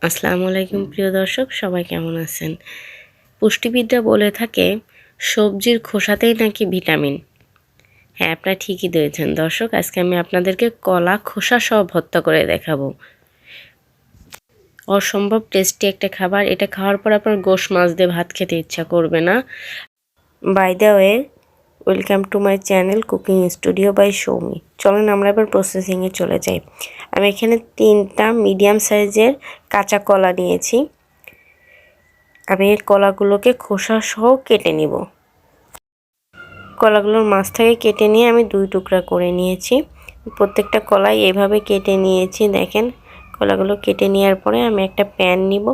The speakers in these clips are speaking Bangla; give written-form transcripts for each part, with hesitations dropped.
আসসালামু আলাইকুম প্রিয় দর্শক, সবাই কেমন আছেন? পুষ্টিবিদরা বলে থাকে সবজির খোসাতেই নাকি ভিটামিন। হ্যাঁ, আপনারা ঠিকই ধরেছেন দর্শক। আজকে আমি আপনাদেরকে কলা খোসা সহ ভর্তা করে দেখাবো। অসম্ভব টেস্টি একটা খাবার। এটা খাওয়ার পর আপনার গোশ মাছ দিয়ে ভাত খেতে ইচ্ছা করবে না। By the way, welcome to my channel cooking studio by Soumi. চলেন আমরা এবার প্রসেসিংয়ে চলে যাই। আমি এখানে 3টা মিডিয়াম সাইজের কাঁচা কলা নিয়েছি। আমি এই কলাগুলোকে খোসা সহ কেটে নিব। কলাগুলোর মাছ থেকে কেটে নিয়ে আমি 2 টুকরা করে নিয়েছি। প্রত্যেকটা কলাই এভাবে কেটে নিয়েছি। দেখেন, কলাগুলো কেটে নেওয়ার পরে আমি একটা প্যান নিব।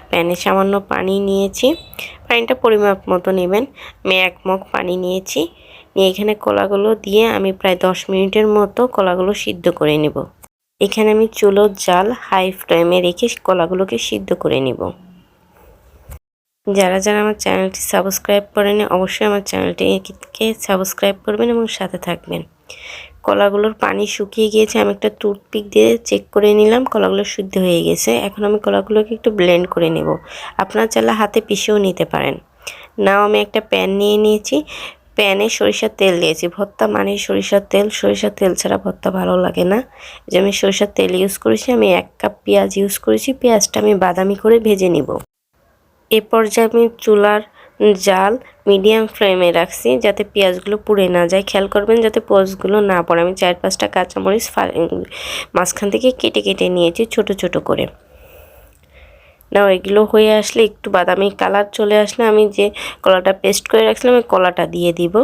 প্যানে সামান্য পানি নিয়েছি। পানিটা পরিমাপ মতো নেবেন। আমি 1 মগ পানি নিয়েছি। নিয়ে এখানে কলাগুলো দিয়ে আমি প্রায় 10 মিনিটের মতো কলাগুলো সিদ্ধ করে নেব। এখানে আমি চুলোর জাল হাই ফ্লেমে রেখে কলাগুলোকে সিদ্ধ করে নেব। যারা আমার চ্যানেলটি সাবস্ক্রাইব করেনি অবশ্যই আমার চ্যানেলটিকে সাবস্ক্রাইব করবেন এবং সাথে থাকবেন। কলাগুলোর পানি শুকিয়ে গিয়েছে। আমি একটা টুথপিক দিয়ে চেক করে নিলাম কলাগুলো সিদ্ধ হয়ে গেছে। এখন আমি কলাগুলোকে একটু ব্লেন্ড করে নেব। আপনারা চাইলে হাতে পিষেও নিতে পারেন। নাও আমি একটা প্যান নিয়ে নিয়েছি। প্যানে সরিষার তেল দিয়েছি। ভর্তা মানে সরিষার তেল। সরিষার তেল ছাড়া ভর্তা ভালো লাগে না। যে আমি সরিষার তেল ইউজ করেছি। আমি 1 কাপ পেঁয়াজ ইউজ করেছি। পেঁয়াজটা আমি বাদামি করে ভেজে নিব। এ পর্যায়ে আমি চুলার জাল মিডিয়াম ফ্লেমে রাখছি যাতে পেঁয়াজগুলো পুড়ে না যায়। খেয়াল করবেন যাতে পেঁয়াজগুলো না পড়ে। আমি 4-5টা কাঁচামরিচ মাঝখান থেকে কেটে কেটে নিয়েছি ছোট ছোট করে। নাও এগুলো হয়ে আসলে একটু বাদামি কালার চলে আসলে আমি যে কলাটা পেস্ট করে রাখছিলাম ওই কলাটা দিয়ে দিব।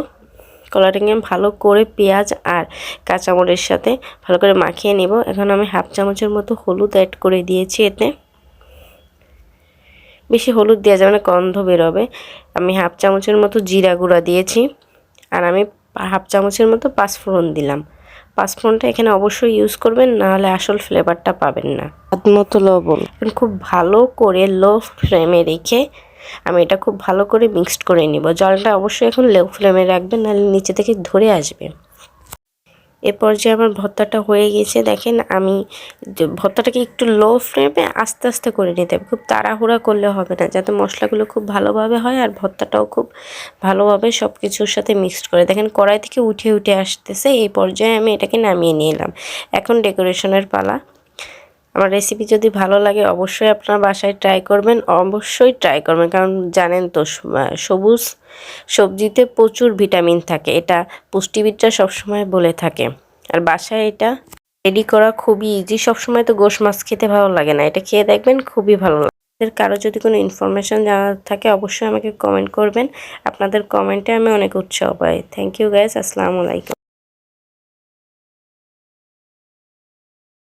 কলাটাকে ভালো করে পেঁয়াজ আর কাঁচামরিচের সাথে ভালো করে মাখিয়ে নেব। এখন আমি 1/2 চামচের মতো হলুদ অ্যাড করে দিয়েছি। এতে বেশি হলুদ দেওয়া যাবে না, গন্ধ বেরোবে। আমি 1/2 চামচের মতো জিরা গুঁড়া দিয়েছি। আর আমি 1/2 চামচের মতো পাঁচফোড়ন দিলাম। পাঁচফোড়নটা এখানে অবশ্যই ইউজ করবেন, নাহলে আসল ফ্লেভারটা পাবেন না। স্বাদ মতো লবণ। এখন খুব ভালো করে লো ফ্লেমে রেখে আমি এটা খুব ভালো করে মিক্সড করে নিব। জলটা অবশ্যই এখন লো ফ্লেমে রাখবেন, নাহলে নিচে থেকে ধরে আসবে। এ পর্যায়ে আমার ভর্তাটা হয়ে গেছে। দেখেন, আমি ভর্তাটাকে একটু লো ফ্লেমে আস্তে আস্তে করে নিতে হবে। খুব তাড়াহুড়া করলে হবে না, যাতে মশলাগুলো খুব ভালোভাবে হয় আর ভর্তাটাও খুব ভালোভাবে সব কিছুর সাথে মিক্সড করে। দেখেন কড়াই থেকে উঠে উঠে আসতেছে। এই পর্যায়ে আমি এটাকে নামিয়ে নিলাম। এখন ডেকোরেশনের পালা। আমার রেসিপি যদি ভালো লাগে অবশ্যই আপনারা বাসায় ট্রাই করবেন। অবশ্যই ট্রাই করবেন, কারণ জানেন তো সবুজ সবজিতে প্রচুর ভিটামিন থাকে। এটা পুষ্টিবিদরা সবসময় বলে থাকে। আর বাসায় এটা রেডি করা খুবই ইজি। সবসময় তো গোশ মাছ খেতে ভালো লাগে না, এটা খেয়ে দেখবেন খুবই ভালো লাগে। কারো যদি কোনো ইনফরমেশন জানার থাকে অবশ্যই আমাকে কমেন্ট করবেন। আপনাদের কমেন্টে আমি অনেক উৎসাহ পাই। Thank you guys. আসসালামু আলাইকুম।